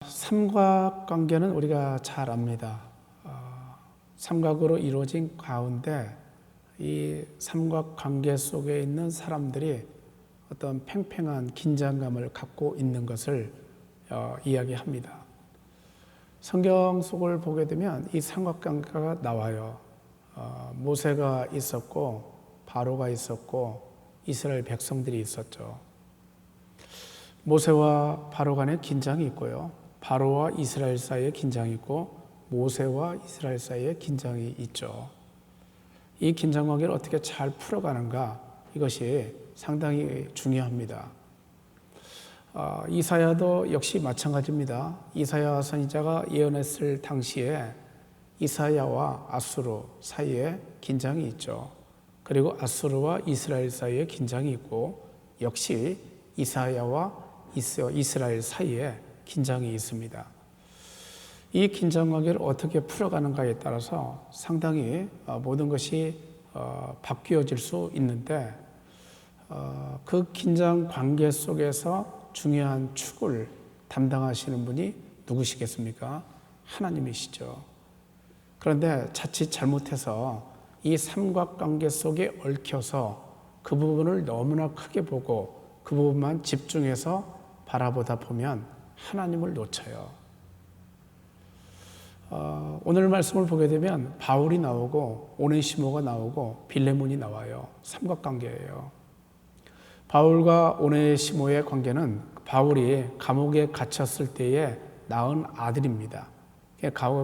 삼각관계는 우리가 잘 압니다. 삼각으로 이루어진 가운데 이 삼각관계 속에 있는 사람들이 어떤 팽팽한 긴장감을 갖고 있는 것을 이야기합니다. 성경 속을 보게 되면 이 삼각관계가 나와요. 모세가 있었고 바로가 있었고 이스라엘 백성들이 있었죠. 모세와 바로 간에 긴장이 있고요. 바로와 이스라엘 사이에 긴장이 있고 모세와 이스라엘 사이에 긴장이 있죠. 이 긴장 관계를 어떻게 잘 풀어가는가, 이것이 상당히 중요합니다. 이사야도 역시 마찬가지입니다. 이사야 선지자가 예언했을 당시에 이사야와 아수르 사이에 긴장이 있죠. 그리고 아수르와 이스라엘 사이에 긴장이 있고 역시 이사야와 이스라엘 사이에 긴장이 있습니다. 이 긴장 관계를 어떻게 풀어가는가에 따라서 상당히 모든 것이 바뀌어질 수 있는데, 그 긴장 관계 속에서 중요한 축을 담당하시는 분이 누구시겠습니까? 하나님이시죠. 그런데 자칫 잘못해서 이 삼각관계 속에 얽혀서 그 부분을 너무나 크게 보고 그 부분만 집중해서 바라보다 보면 하나님을 놓쳐요. 오늘 말씀을 보게 되면 바울이 나오고 오네시모가 나오고 빌레몬이 나와요. 삼각관계예요. 바울과 오네시모의 관계는 바울이 감옥에 갇혔을 때에 낳은 아들입니다.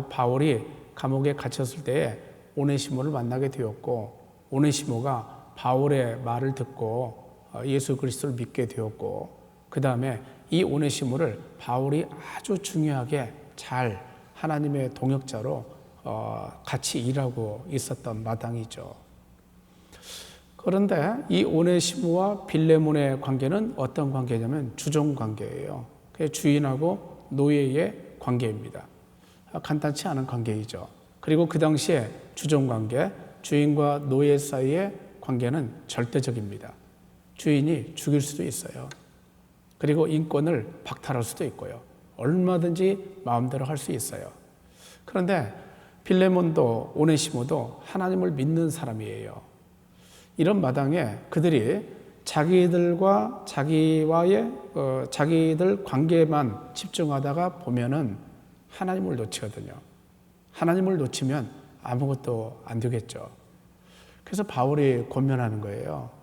바울이 감옥에 갇혔을 때에 오네시모를 만나게 되었고, 오네시모가 바울의 말을 듣고 예수 그리스도를 믿게 되었고, 그 다음에 이 오네시모를 바울이 아주 중요하게 잘 하나님의 동역자로 같이 일하고 있었던 마당이죠. 그런데 이 오네시모와 빌레몬의 관계는 어떤 관계냐면 주종 관계예요. 주인하고 노예의 관계입니다. 간단치 않은 관계이죠. 그리고 그 당시에 주종 관계, 주인과 노예 사이의 관계는 절대적입니다. 주인이 죽일 수도 있어요. 그리고 인권을 박탈할 수도 있고요. 얼마든지 마음대로 할 수 있어요. 그런데 빌레몬도 오네시모도 하나님을 믿는 사람이에요. 이런 마당에 그들이 자기들과 자기들 관계만 집중하다가 보면은 하나님을 놓치거든요. 하나님을 놓치면 아무것도 안 되겠죠. 그래서 바울이 권면하는 거예요.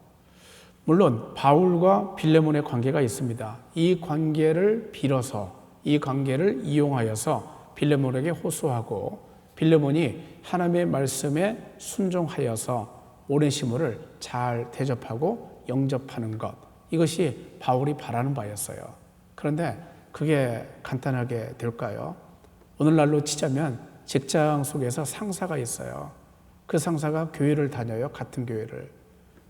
물론 바울과 빌레몬의 관계가 있습니다. 이 관계를 빌어서, 이 관계를 이용하여서 빌레몬에게 호소하고, 빌레몬이 하나님의 말씀에 순종하여서 오네시모를 잘 대접하고 영접하는 것, 이것이 바울이 바라는 바였어요. 그런데 그게 간단하게 될까요? 오늘날로 치자면 직장 속에서 상사가 있어요. 그 상사가 교회를 다녀요. 같은 교회를.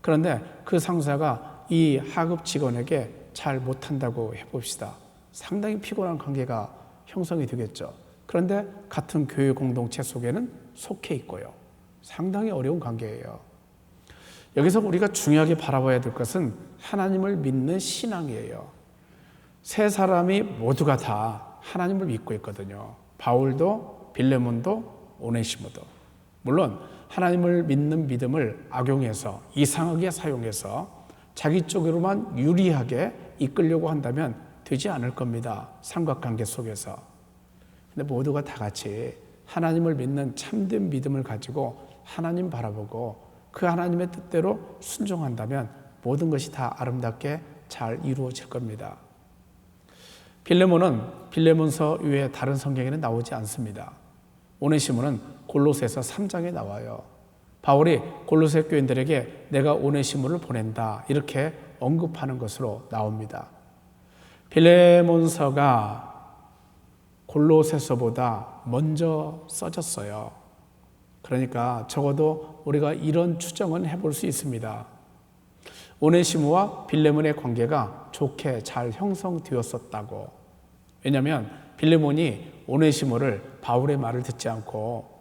그런데 그 상사가 이 하급 직원에게 잘 못한다고 해봅시다. 상당히 피곤한 관계가 형성이 되겠죠. 그런데 같은 교회 공동체 속에는 속해 있고요. 상당히 어려운 관계예요. 여기서 우리가 중요하게 바라봐야 될 것은 하나님을 믿는 신앙이에요. 세 사람이 모두가 다 하나님을 믿고 있거든요. 바울도 빌레몬도 오네시모도. 물론 하나님을 믿는 믿음을 악용해서 이상하게 사용해서 자기 쪽으로만 유리하게 이끌려고 한다면 되지 않을 겁니다. 삼각관계 속에서. 근데 모두가 다 같이 하나님을 믿는 참된 믿음을 가지고 하나님 바라보고 그 하나님의 뜻대로 순종한다면 모든 것이 다 아름답게 잘 이루어질 겁니다. 빌레몬은 빌레몬서 외에 다른 성경에는 나오지 않습니다. 오네시모는 골로새서 3장에 나와요. 바울이 골로새 교인들에게 내가 오네시모를 보낸다, 이렇게 언급하는 것으로 나옵니다. 빌레몬서가 골로새서보다 먼저 써졌어요. 그러니까 적어도 우리가 이런 추정은 해볼 수 있습니다. 오네시모와 빌레몬의 관계가 좋게 잘 형성되었었다고. 왜냐하면 빌레몬이 오네시모를 바울의 말을 듣지 않고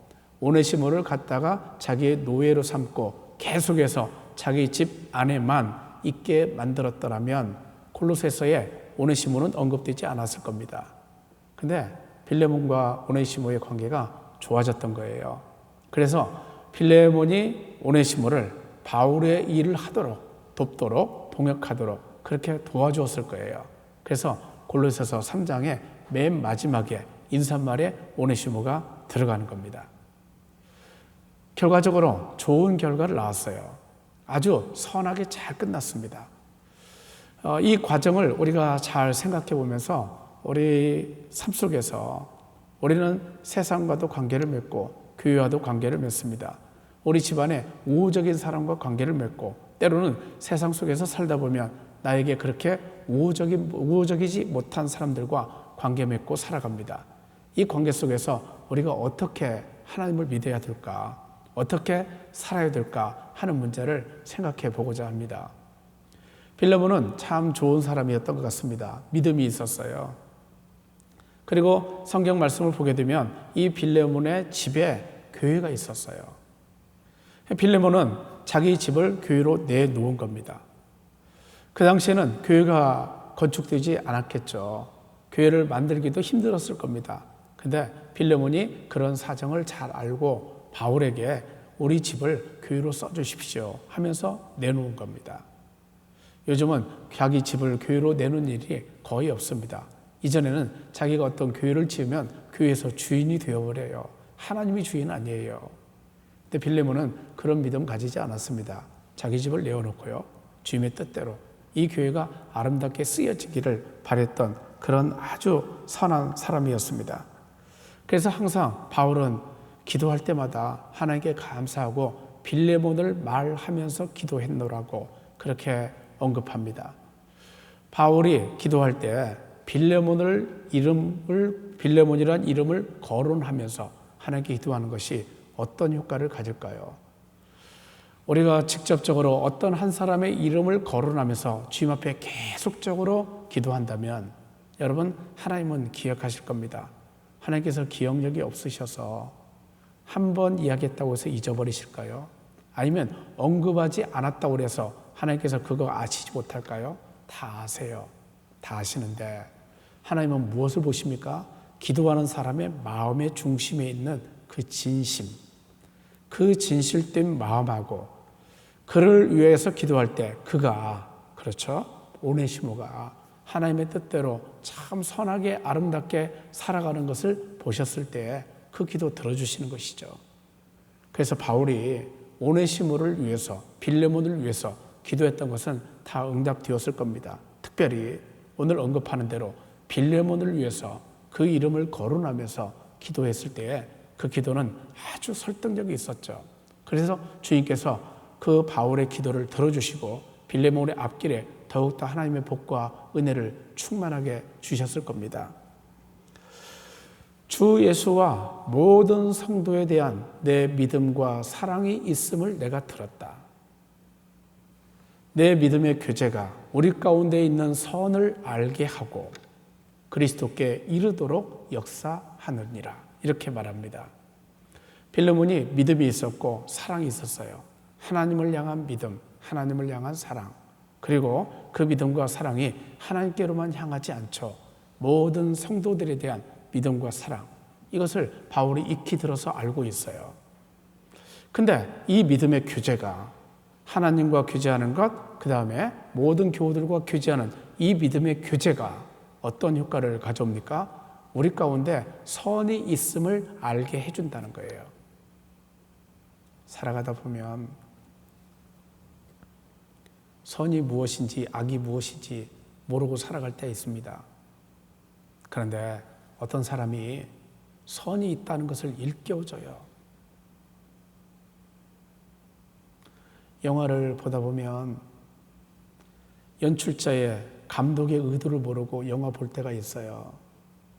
오네시모를 갖다가 자기의 노예로 삼고 계속해서 자기 집 안에만 있게 만들었더라면 골로새서에 오네시모는 언급되지 않았을 겁니다. 근데 빌레몬과 오네시모의 관계가 좋아졌던 거예요. 그래서 빌레몬이 오네시모를 바울의 일을 하도록, 돕도록, 동역하도록 그렇게 도와주었을 거예요. 그래서 골로새서 3장의 맨 마지막에 인사말에 오네시모가 들어가는 겁니다. 결과적으로 좋은 결과를 낳았어요. 아주 선하게 잘 끝났습니다. 이 과정을 우리가 잘 생각해 보면서 우리 삶 속에서 우리는 세상과도 관계를 맺고 교회와도 관계를 맺습니다. 우리 집안에 우호적인 사람과 관계를 맺고 때로는 세상 속에서 살다 보면 나에게 그렇게 우호적이지 못한 사람들과 관계 맺고 살아갑니다. 이 관계 속에서 우리가 어떻게 하나님을 믿어야 될까? 어떻게 살아야 될까 하는 문제를 생각해 보고자 합니다. 빌레몬은 참 좋은 사람이었던 것 같습니다. 믿음이 있었어요. 그리고 성경 말씀을 보게 되면 이 빌레몬의 집에 교회가 있었어요. 빌레몬은 자기 집을 교회로 내놓은 겁니다. 그 당시에는 교회가 건축되지 않았겠죠. 교회를 만들기도 힘들었을 겁니다. 근데 빌레몬이 그런 사정을 잘 알고 바울에게 우리 집을 교회로 써주십시오 하면서 내놓은 겁니다. 요즘은 자기 집을 교회로 내놓는 일이 거의 없습니다. 이전에는 자기가 어떤 교회를 지으면 교회에서 주인이 되어버려요. 하나님이 주인 아니에요. 근데 빌레몬은 그런 믿음 가지지 않았습니다. 자기 집을 내어놓고요. 주님의 뜻대로 이 교회가 아름답게 쓰여지기를 바랬던 그런 아주 선한 사람이었습니다. 그래서 항상 바울은 기도할 때마다 하나님께 감사하고 빌레몬을 말하면서 기도했노라고 그렇게 언급합니다. 바울이 기도할 때 빌레몬이라는 이름을 거론하면서 하나님께 기도하는 것이 어떤 효과를 가질까요? 우리가 직접적으로 어떤 한 사람의 이름을 거론하면서 주님 앞에 계속적으로 기도한다면 여러분 하나님은 기억하실 겁니다. 하나님께서 기억력이 없으셔서 한 번 이야기했다고 해서 잊어버리실까요? 아니면 언급하지 않았다고 해서 하나님께서 그거 아시지 못할까요? 다 아세요. 다 아시는데 하나님은 무엇을 보십니까? 기도하는 사람의 마음의 중심에 있는 그 진심, 그 진실된 마음하고 그를 위해서 기도할 때 그가, 그렇죠? 오네시모가 하나님의 뜻대로 참 선하게 아름답게 살아가는 것을 보셨을 때 그 기도 들어주시는 것이죠. 그래서 바울이 오네시모를 위해서, 빌레몬을 위해서 기도했던 것은 다 응답되었을 겁니다. 특별히 오늘 언급하는 대로 빌레몬을 위해서 그 이름을 거론하면서 기도했을 때에 그 기도는 아주 설득력이 있었죠. 그래서 주님께서 그 바울의 기도를 들어주시고 빌레몬의 앞길에 더욱더 하나님의 복과 은혜를 충만하게 주셨을 겁니다. 주 예수와 모든 성도에 대한 내 믿음과 사랑이 있음을 내가 들었다. 내 믿음의 교제가 우리 가운데 있는 선을 알게 하고 그리스도께 이르도록 역사하느니라. 이렇게 말합니다. 빌레몬이 믿음이 있었고 사랑이 있었어요. 하나님을 향한 믿음, 하나님을 향한 사랑. 그리고 그 믿음과 사랑이 하나님께로만 향하지 않죠. 모든 성도들에 대한 믿음과 사랑. 이것을 바울이 익히 들어서 알고 있어요. 근데 이 믿음의 교제가 하나님과 교제하는 것, 그 다음에 모든 교우들과 교제하는 이 믿음의 교제가 어떤 효과를 가져옵니까? 우리 가운데 선이 있음을 알게 해준다는 거예요. 살아가다 보면 선이 무엇인지 악이 무엇인지 모르고 살아갈 때 있습니다. 그런데 어떤 사람이 선이 있다는 것을 일깨워줘요. 영화를 보다 보면 연출자의 감독의 의도를 모르고 영화 볼 때가 있어요.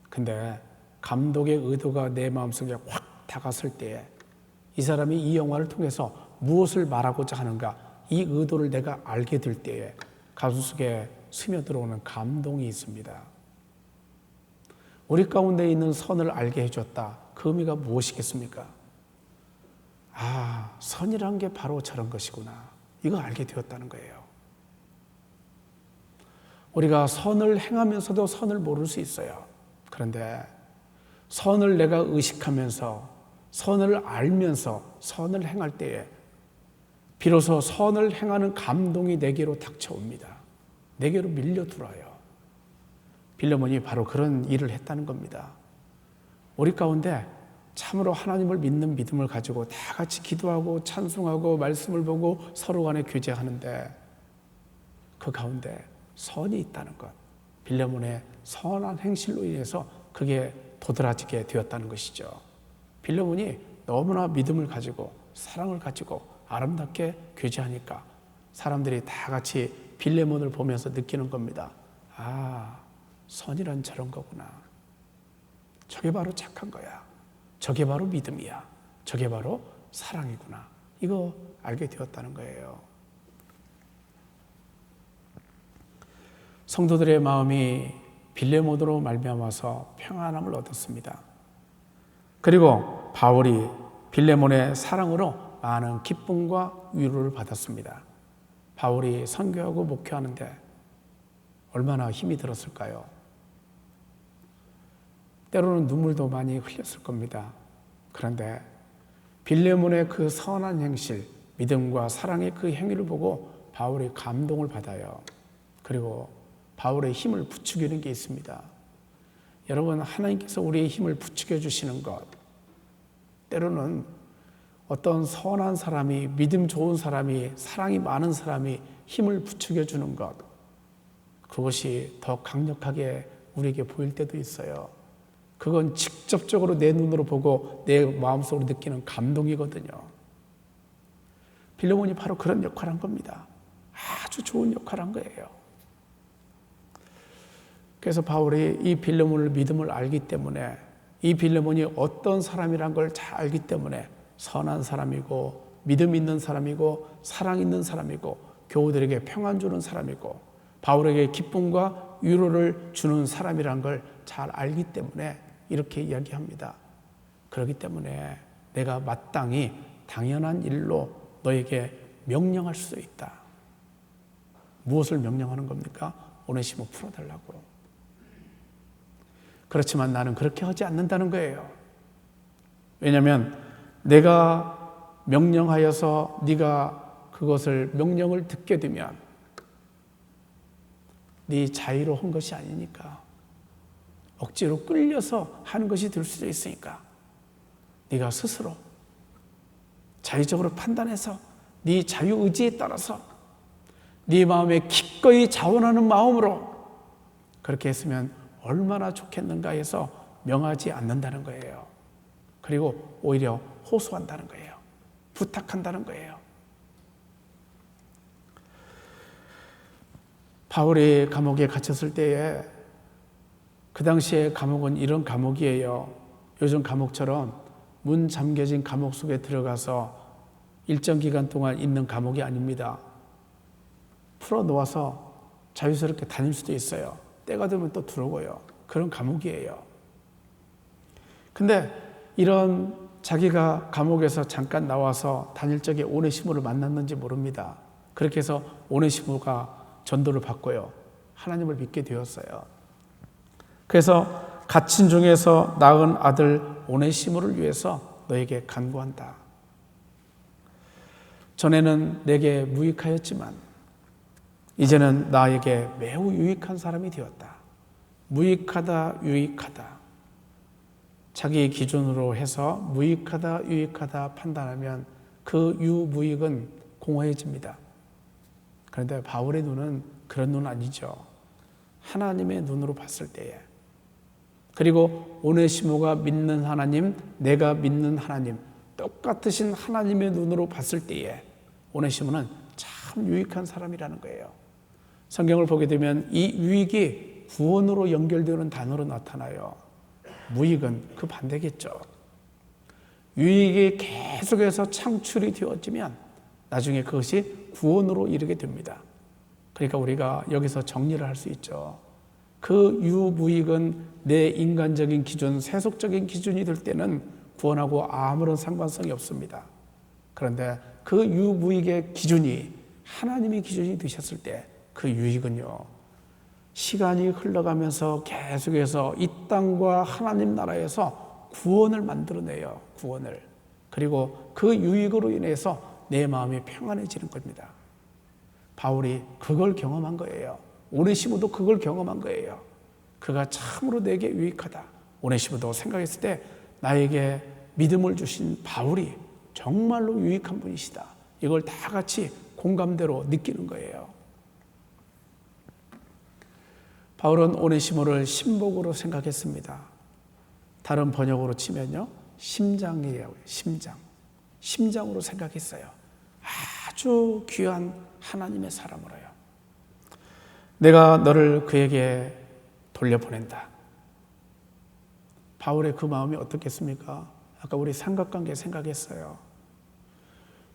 근데 감독의 의도가 내 마음속에 확 다가설 때에 이 사람이 이 영화를 통해서 무엇을 말하고자 하는가 이 의도를 내가 알게 될 때에 가슴속에 스며들어오는 감동이 있습니다. 우리 가운데 있는 선을 알게 해줬다. 그 의미가 무엇이겠습니까? 아, 선이란 게 바로 저런 것이구나. 이거 알게 되었다는 거예요. 우리가 선을 행하면서도 선을 모를 수 있어요. 그런데 선을 내가 의식하면서 선을 알면서 선을 행할 때에 비로소 선을 행하는 감동이 내게로 닥쳐옵니다. 내게로 밀려들어요. 빌레몬이 바로 그런 일을 했다는 겁니다. 우리 가운데 참으로 하나님을 믿는 믿음을 가지고 다 같이 기도하고 찬송하고 말씀을 보고 서로 간에 교제하는데 그 가운데 선이 있다는 것, 빌레몬의 선한 행실로 인해서 그게 도드라지게 되었다는 것이죠. 빌레몬이 너무나 믿음을 가지고 사랑을 가지고 아름답게 교제하니까 사람들이 다 같이 빌레몬을 보면서 느끼는 겁니다. 아, 선이란 저런 거구나. 저게 바로 착한 거야. 저게 바로 믿음이야. 저게 바로 사랑이구나. 이거 알게 되었다는 거예요. 성도들의 마음이 빌레몬으로 말미암아서 평안함을 얻었습니다. 그리고 바울이 빌레몬의 사랑으로 많은 기쁨과 위로를 받았습니다. 바울이 선교하고 목회하는데 얼마나 힘이 들었을까요? 때로는 눈물도 많이 흘렸을 겁니다. 그런데 빌레몬의 그 선한 행실, 믿음과 사랑의 그 행위를 보고 바울이 감동을 받아요. 그리고 바울의 힘을 부추기는 게 있습니다. 여러분, 하나님께서 우리의 힘을 부추겨 주시는 것, 때로는 어떤 선한 사람이, 믿음 좋은 사람이, 사랑이 많은 사람이 힘을 부추겨 주는 것, 그것이 더 강력하게 우리에게 보일 때도 있어요. 그건 직접적으로 내 눈으로 보고 내 마음속으로 느끼는 감동이거든요. 빌레몬이 바로 그런 역할을 한 겁니다. 아주 좋은 역할을 한 거예요. 그래서 바울이 이 빌레몬을 믿음을 알기 때문에, 이 빌레몬이 어떤 사람이란 걸 잘 알기 때문에 선한 사람이고 믿음 있는 사람이고 사랑 있는 사람이고 교우들에게 평안 주는 사람이고 바울에게 기쁨과 위로를 주는 사람이란 걸 잘 알기 때문에 이렇게 이야기합니다. 그렇기 때문에 내가 마땅히 당연한 일로 너에게 명령할 수 있다. 무엇을 명령하는 겁니까? 오네시모 풀어달라고. 그렇지만 나는 그렇게 하지 않는다는 거예요. 왜냐하면 내가 명령하여서 네가 그것을 명령을 듣게 되면 네 자의로 한 것이 아니니까, 억지로 끌려서 하는 것이 될 수도 있으니까 네가 스스로 자의적으로 판단해서 네 자유의지에 따라서 네 마음에 기꺼이 자원하는 마음으로 그렇게 했으면 얼마나 좋겠는가 해서 명하지 않는다는 거예요. 그리고 오히려 호소한다는 거예요. 부탁한다는 거예요. 바울이 감옥에 갇혔을 때에 그 당시에 감옥은 이런 감옥이에요. 요즘 감옥처럼 문 잠겨진 감옥 속에 들어가서 일정 기간 동안 있는 감옥이 아닙니다. 풀어놓아서 자유스럽게 다닐 수도 있어요. 때가 되면 또 들어오고요. 그런 감옥이에요. 근데 이런 자기가 감옥에서 잠깐 나와서 다닐 적에 오네시모를 만났는지 모릅니다. 그렇게 해서 오네시모가 전도를 받고요. 하나님을 믿게 되었어요. 그래서 갇힌 중에서 낳은 아들 오네시모를 위해서 너에게 간구한다. 전에는 내게 무익하였지만 이제는 나에게 매우 유익한 사람이 되었다. 무익하다, 유익하다. 자기 기준으로 해서 무익하다, 유익하다 판단하면 그 유무익은 공허해집니다. 그런데 바울의 눈은 그런 눈 아니죠. 하나님의 눈으로 봤을 때에, 그리고 오네시모가 믿는 하나님, 내가 믿는 하나님, 똑같으신 하나님의 눈으로 봤을 때에 오네시모는 참 유익한 사람이라는 거예요. 성경을 보게 되면 이 유익이 구원으로 연결되는 단어로 나타나요. 무익은 그 반대겠죠. 유익이 계속해서 창출이 되어지면 나중에 그것이 구원으로 이르게 됩니다. 그러니까 우리가 여기서 정리를 할 수 있죠. 그 유무익은 내 인간적인 기준, 세속적인 기준이 될 때는 구원하고 아무런 상관성이 없습니다. 그런데 그 유무익의 기준이 하나님의 기준이 되셨을 때 그 유익은요, 시간이 흘러가면서 계속해서 이 땅과 하나님 나라에서 구원을 만들어내요. 구원을. 그리고 그 유익으로 인해서 내 마음이 평안해지는 겁니다. 바울이 그걸 경험한 거예요. 오네시모도 그걸 경험한 거예요. 그가 참으로 내게 유익하다. 오네시모도 생각했을 때 나에게 믿음을 주신 바울이 정말로 유익한 분이시다. 이걸 다 같이 공감대로 느끼는 거예요. 바울은 오네시모를 신복으로 생각했습니다. 다른 번역으로 치면요, 심장이에요. 심장으로 생각했어요. 아주 귀한 하나님의 사람으로요. 내가 너를 그에게 돌려보낸다. 바울의 그 마음이 어떻겠습니까? 아까 우리 삼각관계 생각했어요.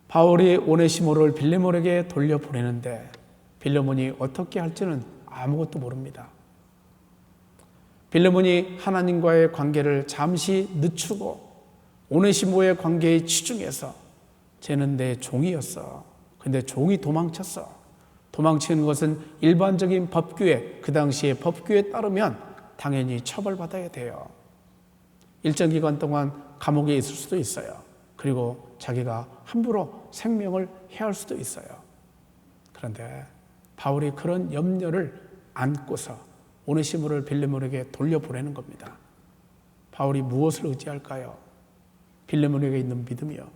바울이 오네시모를 빌레몬에게 돌려보내는데 빌레몬이 어떻게 할지는 아무것도 모릅니다. 빌레몬이 하나님과의 관계를 잠시 늦추고 오네시모의 관계에 치중해서 쟤는 내 종이었어. 근데 종이 도망쳤어. 도망치는 것은 일반적인 법규에, 그 당시의 법규에 따르면 당연히 처벌받아야 돼요. 일정 기간 동안 감옥에 있을 수도 있어요. 그리고 자기가 함부로 생명을 해할 수도 있어요. 그런데 바울이 그런 염려를 안고서 오네시모를 빌레몬에게 돌려보내는 겁니다. 바울이 무엇을 의지할까요? 빌레몬에게 있는 믿음이요.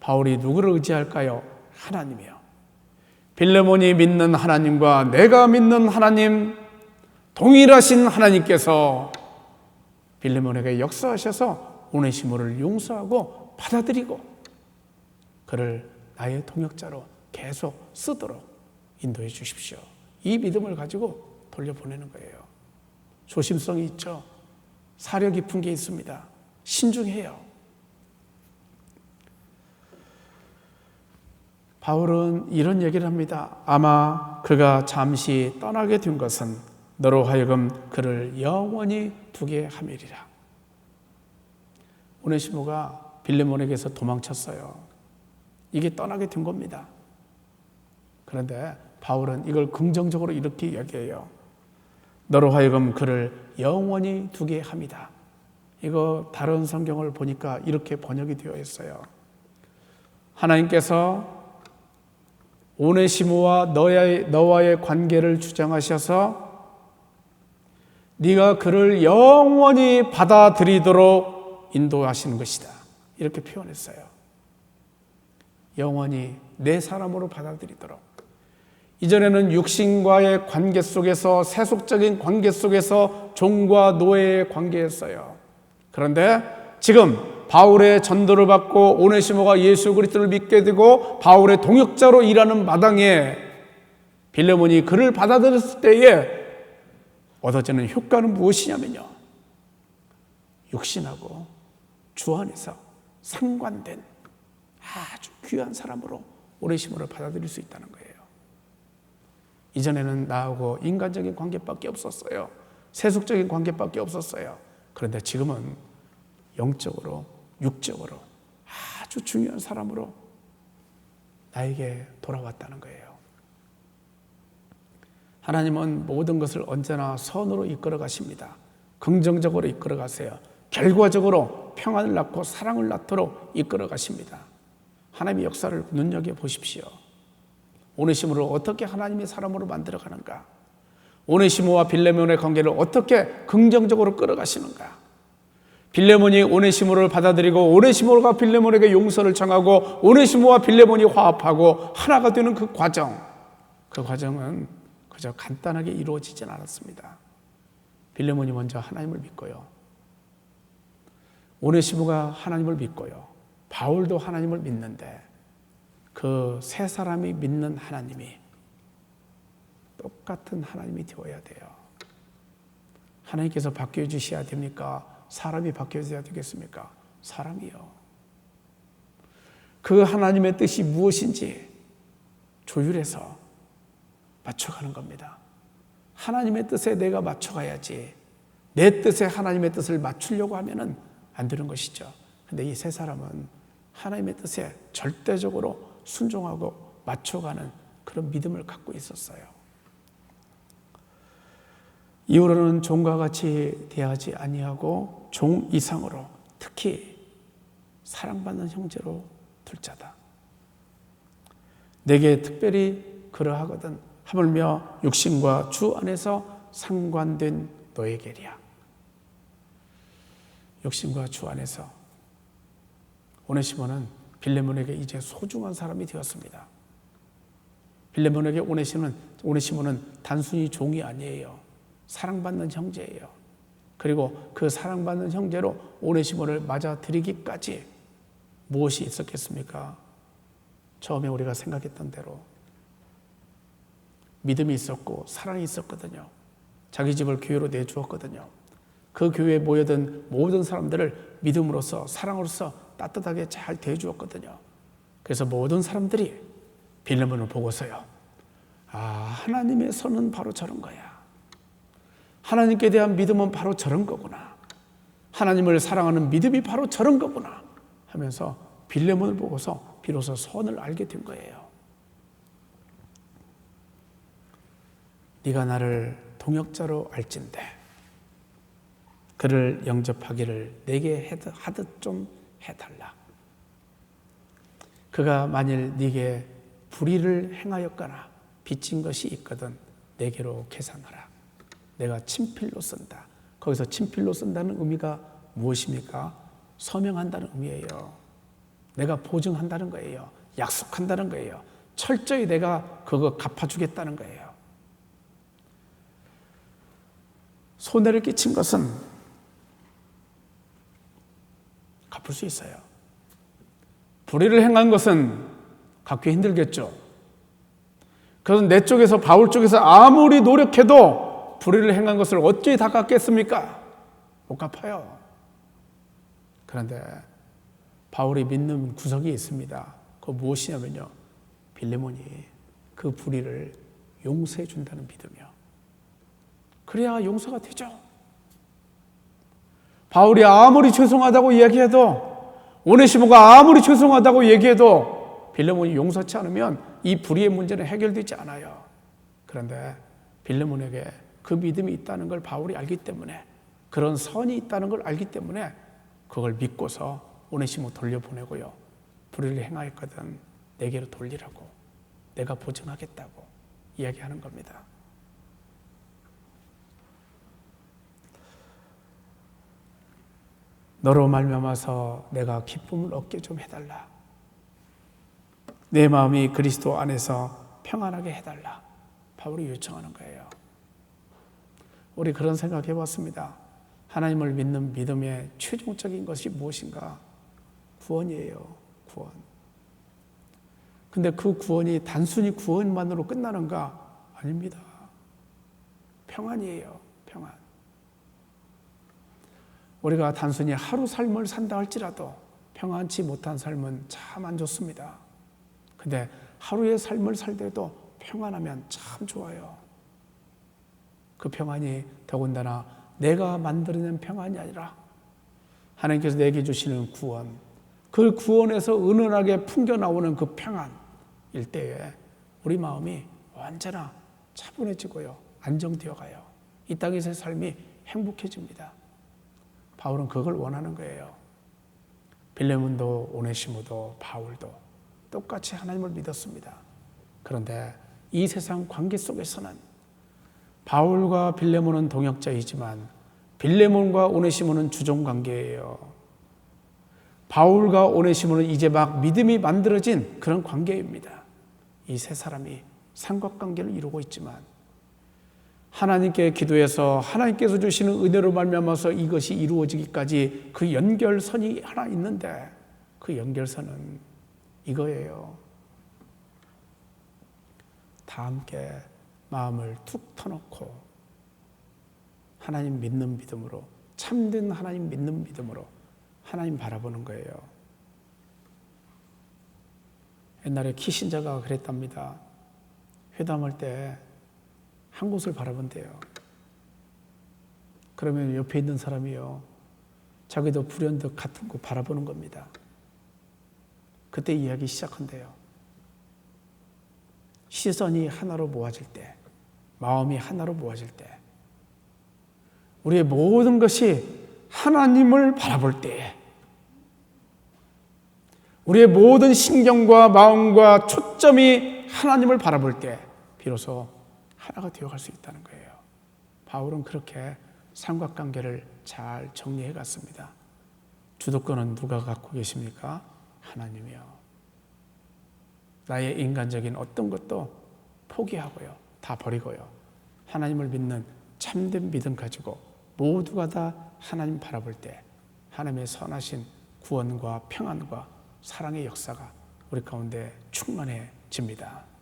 바울이 누구를 의지할까요? 하나님이요. 빌레몬이 믿는 하나님과 내가 믿는 하나님, 동일하신 하나님께서 빌레몬에게 역사하셔서 오네시모를 용서하고 받아들이고 그를 나의 동역자로 계속 쓰도록 인도해 주십시오. 이 믿음을 가지고 돌려보내는 거예요. 조심성이 있죠. 사려 깊은 게 있습니다. 신중해요. 바울은 이런 얘기를 합니다. 아마 그가 잠시 떠나게 된 것은 너로 하여금 그를 영원히 두게 함이리라. 오네시모가 빌레몬에게서 도망쳤어요. 이게 떠나게 된 겁니다. 그런데 바울은 이걸 긍정적으로 이렇게 이야기해요. 너로 하여금 그를 영원히 두게 함이다. 이거 다른 성경을 보니까 이렇게 번역이 되어 있어요. 하나님께서 오네시모와 너와의 관계를 주장하셔서 네가 그를 영원히 받아들이도록 인도하시는 것이다. 이렇게 표현했어요. 영원히 내 사람으로 받아들이도록. 이전에는 육신과의 관계 속에서, 세속적인 관계 속에서 종과 노예의 관계였어요. 그런데 지금 바울의 전도를 받고 오네시모가 예수 그리스도를 믿게 되고 바울의 동역자로 일하는 마당에 빌레몬이 그를 받아들였을 때에 얻어지는 효과는 무엇이냐면요, 육신하고 주 안에서 상관된 아주 귀한 사람으로 오네시모를 받아들일 수 있다는 거예요. 이전에는 나하고 인간적인 관계밖에 없었어요. 세속적인 관계밖에 없었어요. 그런데 지금은 영적으로, 육적으로 아주 중요한 사람으로 나에게 돌아왔다는 거예요. 하나님은 모든 것을 언제나 선으로 이끌어 가십니다. 긍정적으로 이끌어 가세요. 결과적으로 평안을 낳고 사랑을 낳도록 이끌어 가십니다. 하나님의 역사를 눈여겨보십시오. 오네시모를 어떻게 하나님의 사람으로 만들어 가는가? 오네시모와 빌레몬의 관계를 어떻게 긍정적으로 끌어가시는가? 빌레몬이 오네시모를 받아들이고 오네시모가 빌레몬에게 용서를 청하고 오네시모와 빌레몬이 화합하고 하나가 되는 그 과정은 그저 간단하게 이루어지진 않았습니다. 빌레몬이 먼저 하나님을 믿고요. 오네시모가 하나님을 믿고요. 바울도 하나님을 믿는데 그 세 사람이 믿는 하나님이 똑같은 하나님이 되어야 돼요. 하나님께서 바뀌어 주셔야 됩니까? 사람이 바뀌어야 되겠습니까? 사람이요. 그 하나님의 뜻이 무엇인지 조율해서 맞춰가는 겁니다. 하나님의 뜻에 내가 맞춰가야지 내 뜻에 하나님의 뜻을 맞추려고 하면은 안 되는 것이죠. 근데 이 세 사람은 하나님의 뜻에 절대적으로 순종하고 맞춰가는 그런 믿음을 갖고 있었어요. 이후로는 종과 같이 대하지 아니하고 종 이상으로, 특히 사랑받는 형제로 둘 자다. 내게 특별히 그러하거든 하물며 육신과 주 안에서 상관된 너에게랴. 육신과 주 안에서 오네시모는 빌레몬에게 이제 소중한 사람이 되었습니다. 빌레몬에게 오네시모는 단순히 종이 아니에요. 사랑받는 형제예요. 그리고 그 사랑받는 형제로 오네시모를 맞아들이기까지 무엇이 있었겠습니까? 처음에 우리가 생각했던 대로 믿음이 있었고 사랑이 있었거든요. 자기 집을 교회로 내주었거든요. 그 교회에 모여든 모든 사람들을 믿음으로써 사랑으로써 따뜻하게 잘 대해주었거든요. 그래서 모든 사람들이 빌레몬을 보고서요, 하나님의 선은 바로 저런 거야. 하나님께 대한 믿음은 바로 저런 거구나. 하나님을 사랑하는 믿음이 바로 저런 거구나 하면서 빌레몬을 보고서 비로소 선을 알게 된 거예요. 네가 나를 동역자로 알진대 그를 영접하기를 내게 하듯 좀 해달라. 그가 만일 네게 불의를 행하였거나 빚진 것이 있거든 내게로 계산하라. 내가 친필로 쓴다. 거기서 친필로 쓴다는 의미가 무엇입니까? 서명한다는 의미예요. 내가 보증한다는 거예요. 약속한다는 거예요. 철저히 내가 그거 갚아주겠다는 거예요. 손해를 끼친 것은 갚을 수 있어요. 불의를 행한 것은 갚기 힘들겠죠. 그래서 내 쪽에서, 바울 쪽에서 아무리 노력해도 불의를 행한 것을 어찌 다 갚겠습니까? 못 갚아요. 그런데 바울이 믿는 구석이 있습니다. 그거 무엇이냐면요, 빌레몬이 그 불의를 용서해 준다는 믿음이요. 그래야 용서가 되죠. 바울이 아무리 죄송하다고 이야기해도, 오네시모가 아무리 죄송하다고 얘기해도 빌레몬이 용서치 않으면 이 불의의 문제는 해결되지 않아요. 그런데 빌레몬에게 그 믿음이 있다는 걸 바울이 알기 때문에, 그런 선이 있다는 걸 알기 때문에 그걸 믿고서 오네시모 돌려보내고요, 불의를 행하였거든 내게로 돌리라고, 내가 보증하겠다고 이야기하는 겁니다. 너로 말미암아서 내가 기쁨을 얻게 좀 해달라. 내 마음이 그리스도 안에서 평안하게 해달라. 바울이 요청하는 거예요. 우리 그런 생각 해봤습니다. 하나님을 믿는 믿음의 최종적인 것이 무엇인가? 구원이에요. 구원. 근데 그 구원이 단순히 구원만으로 끝나는가? 아닙니다. 평안이에요. 평안. 우리가 단순히 하루 삶을 산다 할지라도 평안치 못한 삶은 참 안 좋습니다. 근데 하루의 삶을 살 때도 평안하면 참 좋아요. 그 평안이 더군다나 내가 만들어낸 평안이 아니라 하나님께서 내게 주시는 구원, 그 구원에서 은은하게 풍겨나오는 그 평안일 때에 우리 마음이 언제나 차분해지고요, 안정되어 가요. 이 땅에서의 삶이 행복해집니다. 바울은 그걸 원하는 거예요. 빌레몬도 오네시모도 바울도 똑같이 하나님을 믿었습니다. 그런데 이 세상 관계 속에서는 바울과 빌레몬은 동역자이지만 빌레몬과 오네시모는 주종 관계예요. 바울과 오네시모는 이제 막 믿음이 만들어진 그런 관계입니다. 이 세 사람이 삼각관계를 이루고 있지만 하나님께 기도해서 하나님께서 주시는 은혜로 말미암아서 이것이 이루어지기까지 그 연결선이 하나 있는데, 그 연결선은 이거예요. 다 함께 마음을 툭 터놓고 하나님 믿는 믿음으로, 참된 하나님 믿는 믿음으로 하나님 바라보는 거예요. 옛날에 키신저가 그랬답니다. 회담할 때 한 곳을 바라본대요. 그러면 옆에 있는 사람이요, 자기도 불현듯 같은 곳 바라보는 겁니다. 그때 이야기 시작한대요. 시선이 하나로 모아질 때, 마음이 하나로 모아질 때 우리의 모든 것이 하나님을 바라볼 때에, 우리의 모든 신경과 마음과 초점이 하나님을 바라볼 때 비로소 하나가 되어갈 수 있다는 거예요. 바울은 그렇게 삼각관계를 잘 정리해 갔습니다. 주도권은 누가 갖고 계십니까? 하나님이요. 나의 인간적인 어떤 것도 포기하고요, 다 버리고요, 하나님을 믿는 참된 믿음 가지고 모두가 다 하나님 바라볼 때 하나님의 선하신 구원과 평안과 사랑의 역사가 우리 가운데 충만해집니다.